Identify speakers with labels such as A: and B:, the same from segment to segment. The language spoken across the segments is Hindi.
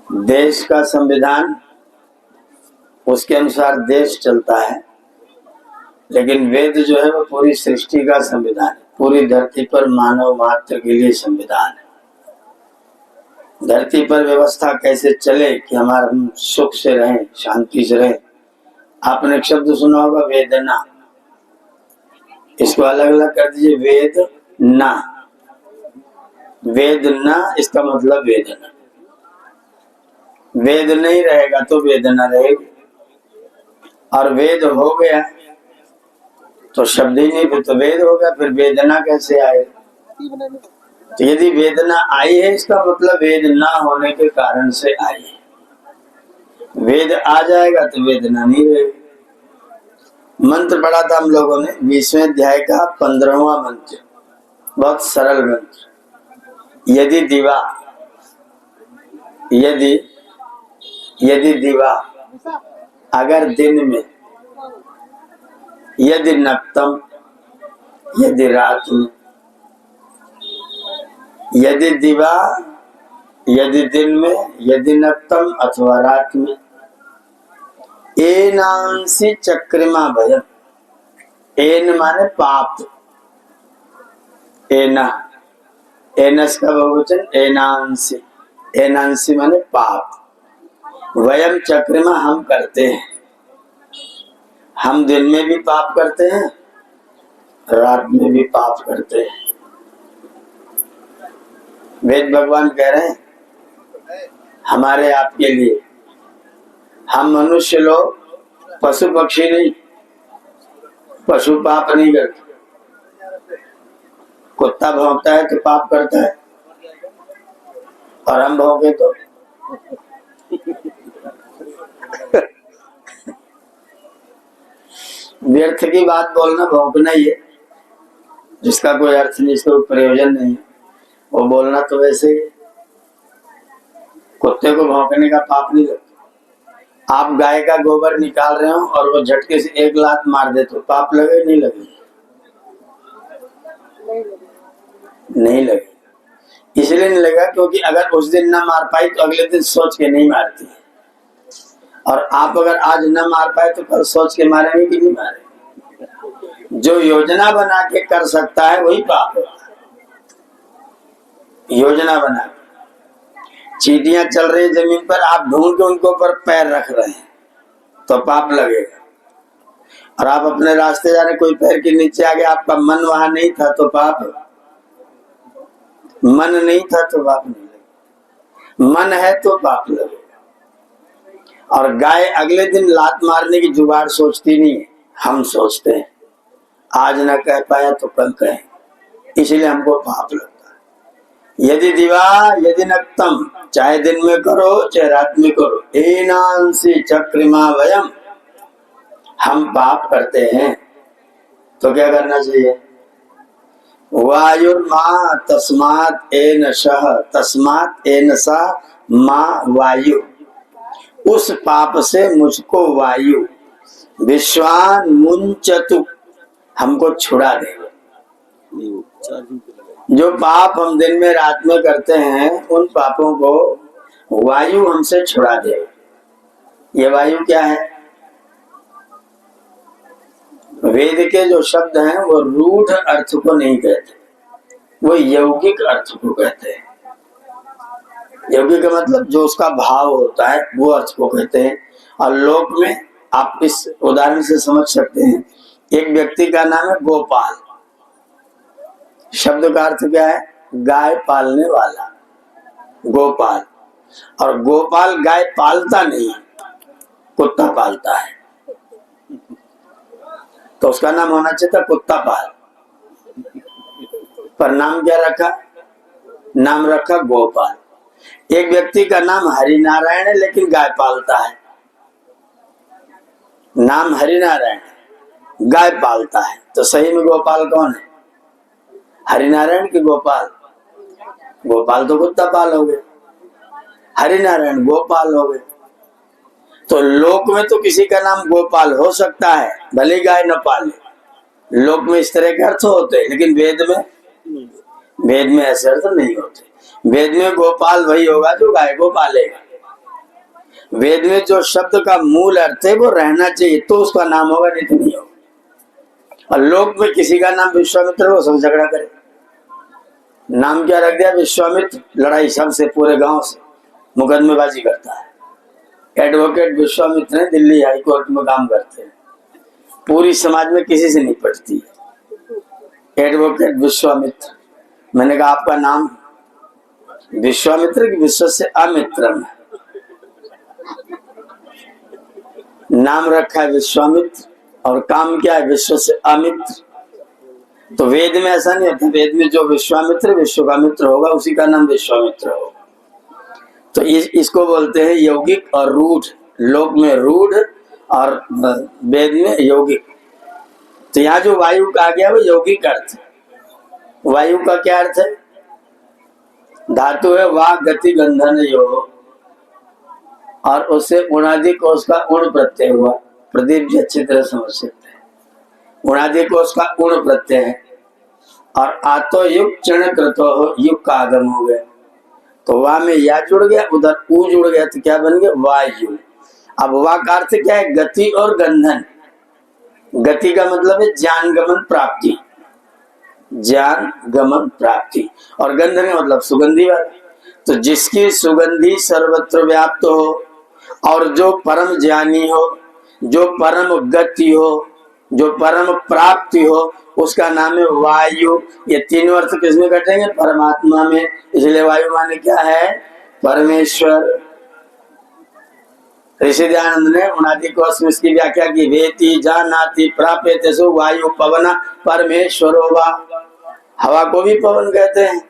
A: देश का संविधान उसके अनुसार देश चलता है, लेकिन वेद जो है वो पूरी सृष्टि का संविधान है, पूरी धरती पर मानव मात्र के लिए संविधान है। धरती पर व्यवस्था कैसे चले कि हमारा हम सुख से रहें, शांति से रहें। आपने एक शब्द सुना होगा वेदना, इसको अलग अलग कर दीजिए, वेद ना। वेदना इसका मतलब वेदना। वेद नहीं रहेगा तो वेदना रहेगी, और वेद हो गया तो शब्द ही नहीं, फिर तो वेद हो गया, फिर वेदना कैसे आएगा? तो यदि वेदना आई है इसका मतलब वेद ना होने के कारण से आई है। वेद आ जाएगा तो वेदना नहीं रहेगी। मंत्र पढ़ा था हम लोगों ने 20वें अध्याय का 15वां मंत्र, बहुत सरल मंत्र। यदि दिवा, यदि दिवा, अगर दिन में, यदि नक्तम, यदि रात में, यदि दिवा, यदि दिन में, यदि नक्तम अथवा रात में, एनांसी चक्रिमा भयम। एन माने पाप, एना, एनस का बहुवचन एनांसी, एनांसी माने पाप। वयम चक्रिमा हम करते हैं, हम दिन में भी पाप करते हैं, रात में भी पाप करते हैं। वेद भगवान कह रहे हैं हमारे आपके लिए, हम मनुष्य लोग पशु पक्षी नहीं, पशु पाप नहीं करते। कुत्ता भौंकता है तो पाप करता है, और हम भौंके तो व्यर्थ की बात बोलना भौंकना ही है, जिसका कोई अर्थ नहीं, इसका कोई प्रयोजन नहीं है, वो बोलना तो वैसे ही। कुत्ते को भौंकने का पाप नहीं लगता। आप गाय का गोबर निकाल रहे हो और वो झटके से एक लात मार दे तो पाप लगे नहीं लगे? नहीं लगे। इसलिए नहीं लगा क्योंकि अगर उस दिन ना मार पाई तो अगले दिन सोच के नहीं मारती, और आप अगर आज ना मार पाए तो कल सोच के मारेंगे कि नहीं मारेंगे? जो योजना बना के कर सकता है वही पाप है। योजना बना, चींटियां चल रही जमीन पर, आप ढूंढ के उनको ऊपर पैर रख रहे हैं तो पाप लगेगा, और आप अपने रास्ते जा रहे, कोई पैर के नीचे आ गया, आपका मन वहां नहीं था तो पाप, मन नहीं था तो पाप नहीं लगेगा, मन है तो पाप लगेगा। और गाय अगले दिन लात मारने की जुगाड़ सोचती नहीं है, हम सोचते हैं, आज ना कह पाया तो कल कहें, इसलिए हमको पाप लगता है। यदि दिवा, यदि नक्तम, चाहे दिन में करो चाहे रात में करो, एनांसी चक्रिमा वयम, हम पाप करते हैं तो क्या करना चाहिए? वायुर्मा तस्मात् एनशः, तस्मात् एनसा मां वायु, उस पाप से मुझको वायु विश्वान मुंचतु, हमको छुड़ा देगा। जो पाप हम दिन में रात में करते हैं उन पापों को वायु हमसे छुड़ा देगा। ये वायु क्या है? वेद के जो शब्द हैं वो रूढ़ अर्थ को नहीं कहते, वो यौगिक अर्थ को कहते हैं। यौगिक का मतलब जो उसका भाव होता है वो अर्थ को कहते हैं। और लोक में आप इस उदाहरण से समझ सकते हैं, एक व्यक्ति का नाम है गोपाल, शब्द का अर्थ क्या है? गाय पालने वाला, गोपाल। और गोपाल गाय पालता नहीं, कुत्ता पालता है, तो उसका नाम होना चाहिए था कुत्ता पाल, पर नाम क्या रखा? नाम रखा गोपाल। एक व्यक्ति का नाम हरिनारायण है लेकिन गाय पालता है, नाम हरिनारायण है, गाय पालता है, तो सही में गोपाल कौन है? हरिनारायण की गोपाल? गोपाल तो कुत्ता पाल हो गए, हरिनारायण गोपाल हो गए। तो लोक में तो किसी का नाम गोपाल हो सकता है, भले गाय न पाले, लोक में इस तरह के अर्थ होते हैं, लेकिन वेद में ऐसे अर्थ नहीं होते। वेद में गोपाल वही होगा जो गाय को पालेगा, वेद में जो शब्द का मूल अर्थ है वो रहना चाहिए तो उसका नाम होगा, नहीं तो नहीं होगा। और लोक में किसी का नाम विश्वामित्र हो, सब झगड़ा करे, नाम क्या रख दिया विश्वामित्र, लड़ाई सबसे पूरे गांव से मुकदमेबाजी करता है। एडवोकेट विश्वामित्र ने दिल्ली हाई कोर्ट में काम करते हैं, पूरी समाज में किसी से नहीं पटती। एडवोकेट विश्वामित्र, मैंने कहा आपका नाम विश्वामित्र की विश्व से अमित्रम है, नाम रखा है विश्वामित्र और काम क्या है विश्व से अमित्र। तो वेद में ऐसा नहीं होता, वेद में जो विश्वामित्र विश्व का मित्र होगा उसी का नाम विश्वामित्र होगा। तो इसको बोलते हैं यौगिक और रूढ़, लोक में रूढ़ और वेद में यौगिक। तो यहाँ जो वायु कहा गया वो यौगिक अर्थ। वायु का क्या अर्थ है? धातु है वाक गति गंधन यो, और उससे उणादि कोश का उण प्रत्यय हुआ। प्रदीप जी अच्छी तरह समझ सकते हैं, उणादि कोश का उण प्रत्यय है और आतो युग चण कृतो हो, युग का आगम हो गया। तो वाह में या जुड़ गया, उधर ऊ जुड़ गया, तो क्या बन गया वायु। अब वाह का अर्थ क्या है? गति और गंधन। गति का मतलब है ज्ञान गमन प्राप्ति, ज्ञान गमन प्राप्ति, और गंधन का मतलब सुगंधी वाला। तो जिसकी सुगंधी सर्वत्र व्याप्त हो और जो परम ज्ञानी हो, जो परम गति हो, जो परम प्राप्ति हो, उसका नाम है वायु। ये तीनों अर्थ किसमें कटेंगे? परमात्मा में। इसलिए वायु माने क्या है? परमेश्वर। ऋषि दयानंद ने उनादि कोश में इसकी व्याख्या की, वेति जानाति प्राप्यते सो वायु पवन परमेश्वरो वा। हवा को भी पवन कहते हैं,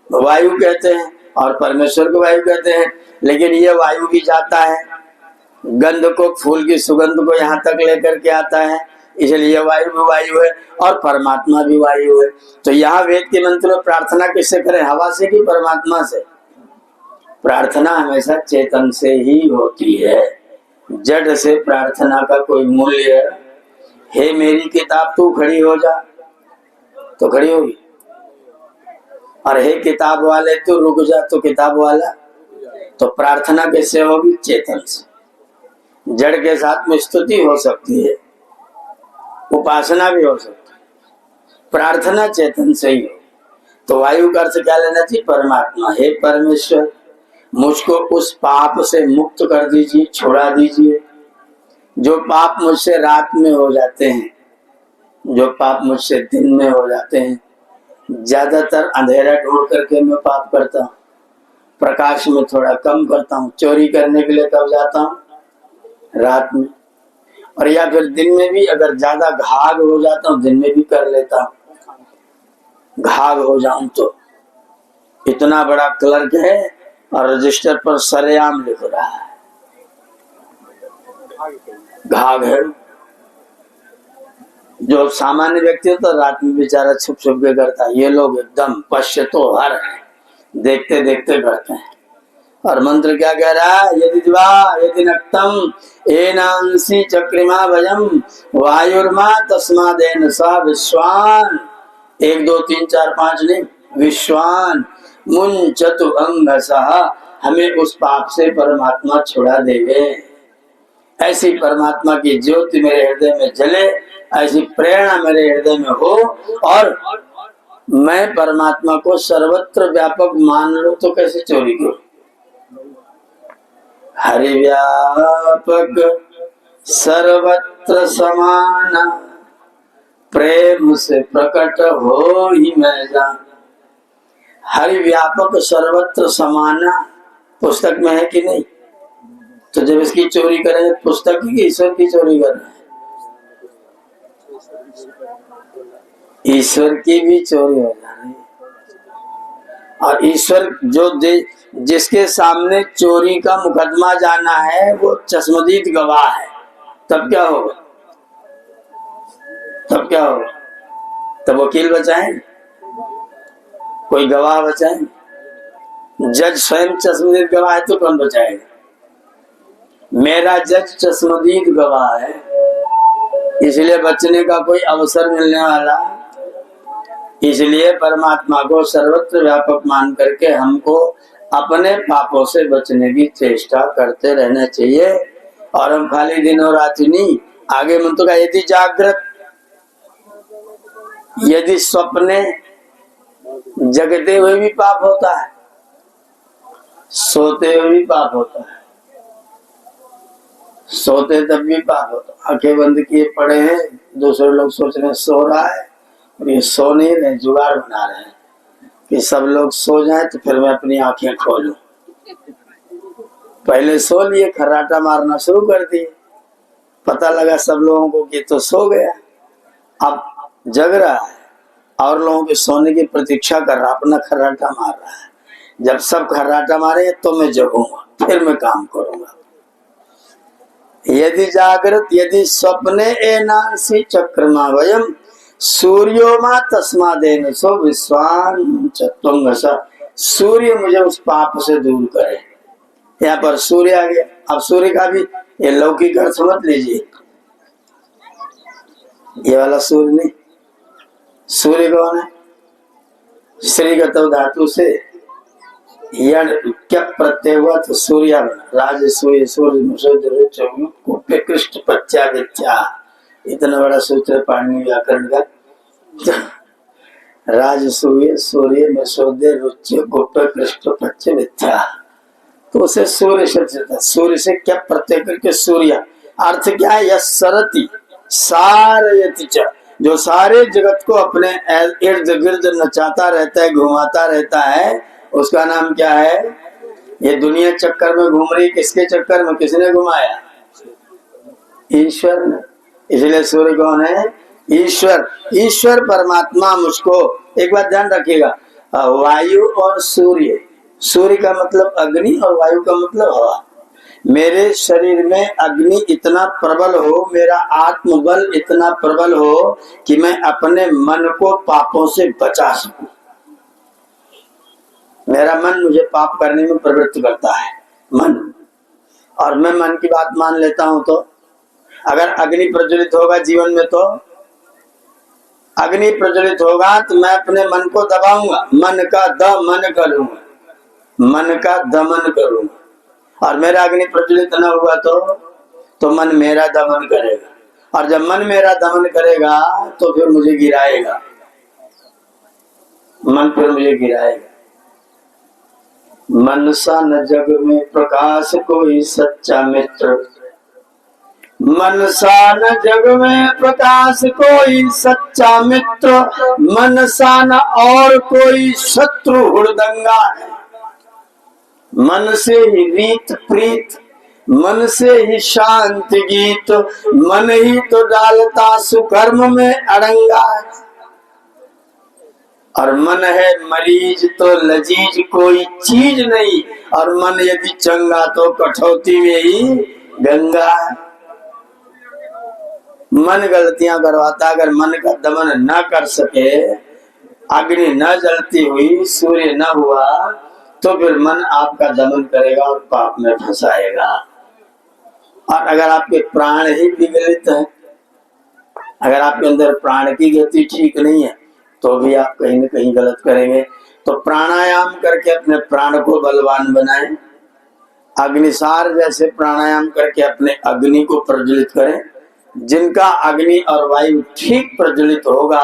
A: वायु कहते हैं, और परमेश्वर को वायु कहते हैं। लेकिन ये वायु भी जाता है, गंध को, फूल की सुगंध को यहाँ तक लेकर के आता है, इसलिए वायु भी वायु है और परमात्मा भी वायु है। तो यहाँ वेद के मंत्र में प्रार्थना किससे करें? हवा से कि परमात्मा से? प्रार्थना हमेशा चेतन से ही होती है, जड़ से प्रार्थना का कोई मूल्य है? हे मेरी किताब तू खड़ी हो जा, तो खड़ी होगी, और हे किताब वाले तू रुक जा, तो किताब वाला। तो प्रार्थना किससे होगी? चेतन से। जड़ के साथ में स्तुति हो सकती है, उपासना भी हो सकती है, प्रार्थना चेतन से ही हो। तो वायु का अर्थ क्या लेना चाहिए? परमात्मा। हे परमेश्वर, मुझको उस पाप से मुक्त कर दीजिए, छुड़ा दीजिए जो पाप मुझसे रात में हो जाते हैं, जो पाप मुझसे दिन में हो जाते हैं। ज्यादातर अंधेरा ढूंढ करके मैं पाप करता हूँ, प्रकाश में थोड़ा कम करता हूँ। चोरी करने के लिए कब जाता हूँ? रात में। और या फिर दिन में भी, अगर ज्यादा घाघ हो जाता हूँ दिन में भी कर लेता हूँ। घाघ हो जाऊं तो इतना बड़ा क्लर्क है और रजिस्टर पर सरेआम लिख रहा है, घाघ है। जो सामान्य व्यक्ति होता है रात में बेचारा छुप छुप के करता है, ये लोग एकदम पश्चातो हर है, देखते देखते करते हैं। और मंत्र क्या कह रहा है? यदि दिवा यदि नक्तम एनांसी चक्रिमा भजम वायुर्मा तस्मादेन सा विश्वान। 1 2 3 4 5 नहीं, विश्वान मुंचतु अंग सह, हमें उस पाप से परमात्मा छुड़ा देवे। ऐसी परमात्मा की ज्योति मेरे हृदय में जले, ऐसी प्रेरणा मेरे हृदय में हो, और मैं परमात्मा को सर्वत्र व्यापक मान लूं। तो कैसे चोरी करूं? हरि व्यापक सर्वत्र समान, प्रेम से प्रकट हो ही मैं जान। हरि व्यापक सर्वत्र समाना पुस्तक में है कि नहीं? तो जब इसकी चोरी करें, पुस्तक की ईश्वर की चोरी करना है, ईश्वर की भी चोरी हो जानी। और ईश्वर जो जिसके सामने चोरी का मुकदमा जाना है वो चश्मदीद गवाह है, तब क्या होगा? तब क्या होगा? तब वकील बचाएंगे? कोई गवाह बचाएंगे? जज स्वयं चश्मदीद गवाह है तो कौन बचाएगा? मेरा जज चश्मदीद गवाह है, इसलिए बचने का कोई अवसर मिलने वाला। इसलिए परमात्मा को सर्वत्र व्यापक मान करके हमको अपने पापों से बचने की चेष्टा करते रहना चाहिए। और हम खाली दिन और रात नहीं, आगे मन तो का यदि जागृत, यदि स्वप्ने, जगते हुए भी पाप होता है, सोते हुए भी पाप होता है। सोते तब भी पाप होता है। आंखें बंद किए पड़े हैं, दूसरे लोग सोच रहे हैं सो रहा है, और ये सो नहीं रहे, जुगाड़ बना रहे हैं कि सब लोग सो जाएं तो फिर मैं अपनी आंखें खोलूं। पहले सो लिए, खर्राटा मारना शुरू कर दिए, पता लगा सब लोगों को कि तो सो गया, अब जग रहा है और लोगों के सोने की प्रतीक्षा कर रहा, अपना खर्राटा मार रहा है। जब सब खर्राटा मारे तो मैं जगूंगा, फिर मैं काम करूंगा। यदि जागृत यदि स्वप्ने एनांसि चक्रमा वयम सूर्यो मा तस्मादेन सो विश्वान चत्वंगस। सूर्य मुझे उस पाप से दूर करे। यहाँ पर सूर्य आ गया। अब सूर्य का भी ये लौकिक अर्थ मत लीजिए, ये वाला सूर्य नहीं। सूर्य कौन है? श्रीगत धातु से क्या प्रत्यय हुआ तो सूर्य बना। राज सूर्य सूर्य कृष्ण पच्चा विद्या, इतना बड़ा सूत्र पाणिनि व्याकरण का। राज सूर्य सूर्य में सोदे रुच्य गुप्त कृष्ण पच्च विद्या, तो उसे सूर्य शब्द। सूर्य से क्या प्रत्यय करके सूर्य, अर्थ क्या है? यह सरती सारयति च, जो सारे जगत को अपने इर्द गिर्द नचाता रहता है, घुमाता रहता है, उसका नाम क्या है? ये दुनिया चक्कर में घूम रही, किसके चक्कर में? किसने घुमाया? ईश्वर ने। इसलिए सूर्य कौन है? ईश्वर। ईश्वर परमात्मा मुझको, एक बात ध्यान रखिएगा, वायु और सूर्य, सूर्य का मतलब अग्नि और वायु का मतलब हवा। मेरे शरीर में अग्नि इतना प्रबल हो, मेरा आत्मबल इतना प्रबल हो कि मैं अपने मन को पापों से बचा सकूं। मेरा मन मुझे पाप करने में प्रवृत्त करता है, मन, और मैं मन की बात मान लेता हूं। तो अगर अग्नि प्रज्वलित होगा जीवन में, तो अग्नि प्रज्वलित होगा तो मैं अपने मन को दबाऊंगा, मन का दमन करूंगा, मन का दमन करूंगा। और मेरा अग्नि प्रज्वलित न हुआ तो मन मेरा दमन करेगा, और जब मन मेरा दमन करेगा तो फिर मुझे गिराएगा, मन फिर मुझे गिराएगा। मन सा न जग में प्रकाश कोई सच्चा मित्र, मन सा न जग में प्रकाश कोई सच्चा मित्र, मन सा न और कोई शत्रु हुड़दंगा है। मन से ही रीत प्रीत, मन से ही शांति गीत, मन ही तो डालता सुकर्म में अड़ंगा है। और मन है मरीज तो लजीज कोई चीज नहीं, और मन यदि चंगा तो कठौती में ही गंगा है। मन गलतियां करवाता, अगर मन का दमन न कर सके, अग्नि न जलती हुई, सूर्य न हुआ, तो फिर मन आपका दमन करेगा और पाप में फंसाएगा। और अगर आपके प्राण ही विगलित है, अगर आपके अंदर प्राण की गति ठीक नहीं है, तो भी आप कहीं न कहीं गलत करेंगे। तो प्राणायाम करके अपने प्राण को बलवान बनाएं, अग्निसार जैसे प्राणायाम करके अपने अग्नि को प्रज्वलित करें। जिनका अग्नि और वायु ठीक प्रज्वलित होगा,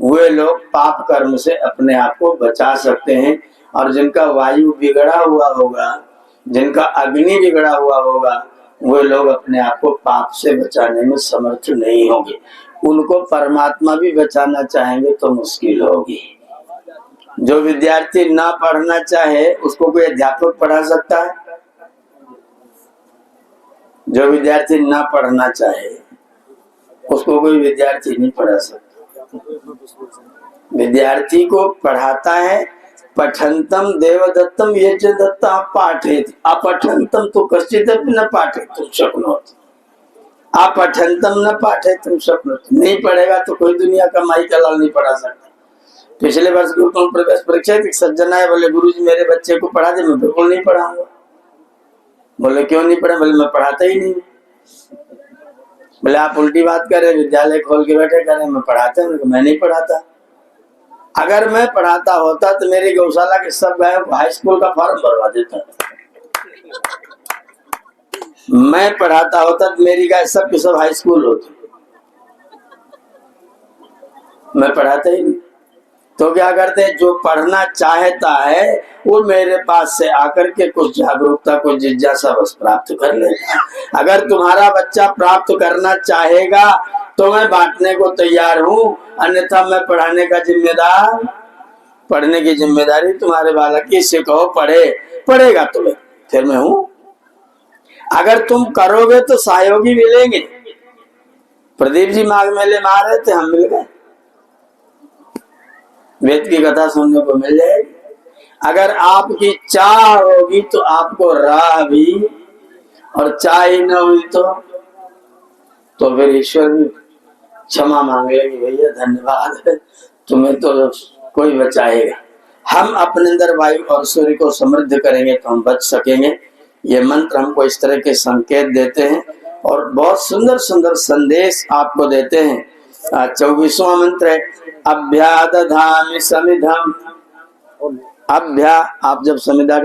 A: वे लोग पाप कर्म से अपने आप को बचा सकते हैं। और जिनका वायु बिगड़ा हुआ होगा, जिनका अग्नि बिगड़ा हुआ होगा, वे लोग अपने आप को पाप से बचाने में समर्थ नहीं होंगे। उनको परमात्मा भी बचाना चाहेंगे तो मुश्किल होगी। जो विद्यार्थी ना पढ़ना चाहे, उसको कोई अध्यापक पढ़ा सकता है? जो विद्यार्थी ना पढ़ना चाहे, उसको कोई विद्यार्थी नहीं पढ़ा सकता। विद्यार्थी को पढ़ाता है पठंतम देवदत्तम यज्ञ दत्ता पाठेति, अपठंतम तो कश्चिदपि न पाठेतुम शक्नोति। अपठंतम न पाठेतुम शक्नोति, नहीं पढ़ेगा तो कोई दुनिया का माई का लाल नहीं पढ़ा सकता। पिछले वर्ष गुरुकुल प्रवेश परीक्षा थी, सज्जन आए, बोले गुरुजी मेरे बच्चे को पढ़ा दे। मैं बिल्कुल नहीं पढ़ाऊंगा। बोले क्यों नहीं पढ़ा? बोले मैं पढ़ाता ही नहीं। बोले आप उल्टी बात कर रहे, विद्यालय खोल के बैठे कर रहे, मैं पढ़ाता हूँ? मैं नहीं पढ़ाता। अगर मैं पढ़ाता होता तो मेरी गौशाला के सब गायों को हाई स्कूल का फॉर्म भरवा देता। मैं पढ़ाता होता तो मेरी गाय सब के सब हाई स्कूल होती। मैं पढ़ाता ही नहीं। तो क्या करते हैं, जो पढ़ना चाहता है वो मेरे पास से आकर के कुछ जागरूकता, कुछ जिज्ञासा बस प्राप्त कर लेगा। अगर तुम्हारा बच्चा प्राप्त करना चाहेगा तो मैं बांटने को तैयार हूँ, अन्यथा मैं पढ़ाने का जिम्मेदार, पढ़ने की जिम्मेदारी तुम्हारे बालक की। इसे कहो पढ़े, पढ़ेगा तुम्हें, फिर मैं हूं। अगर तुम करोगे तो सहयोगी मिलेंगे। प्रदीप जी माघ मेले में आ रहे थे, हम मिल गए, वेद की कथा सुनने को मिल जाएगी। अगर आपकी चाह होगी तो आपको राह भी, और चाह ही न हुई तो फिर ईश्वर भी क्षमा मांग लेगी, भैया धन्यवाद, तुम्हें तो कोई बचाएगा। हम अपने अंदर वायु और सूर्य को समृद्ध करेंगे तो हम बच सकेंगे। ये मंत्र हमको इस तरह के संकेत देते हैं और बहुत सुंदर सुंदर संदेश आपको देते हैं। 24वां मंत्र है अभ्यादधामि समिधम। अभ्या, आप जब समिधा